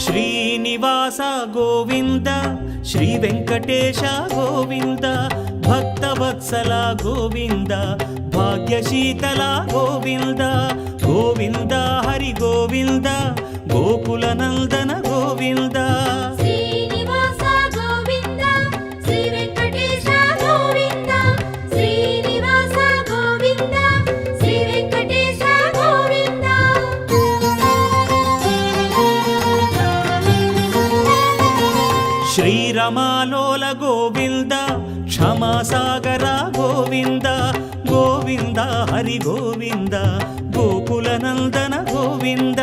Srinivasa Govinda Shri Venkatesha Govinda Bhaktavatsala Govinda భాగ్యశీతల Govinda Govinda Hari Govinda Gokula Nandana Govinda Srinivasa Govinda Shri Venkatesha Govinda Srinivasa Govinda Shri Venkatesha Govinda శ్రీరమాలోల Govinda క్షమాసాగర Govinda Govinda Hari Govinda Gokula Nandana Govinda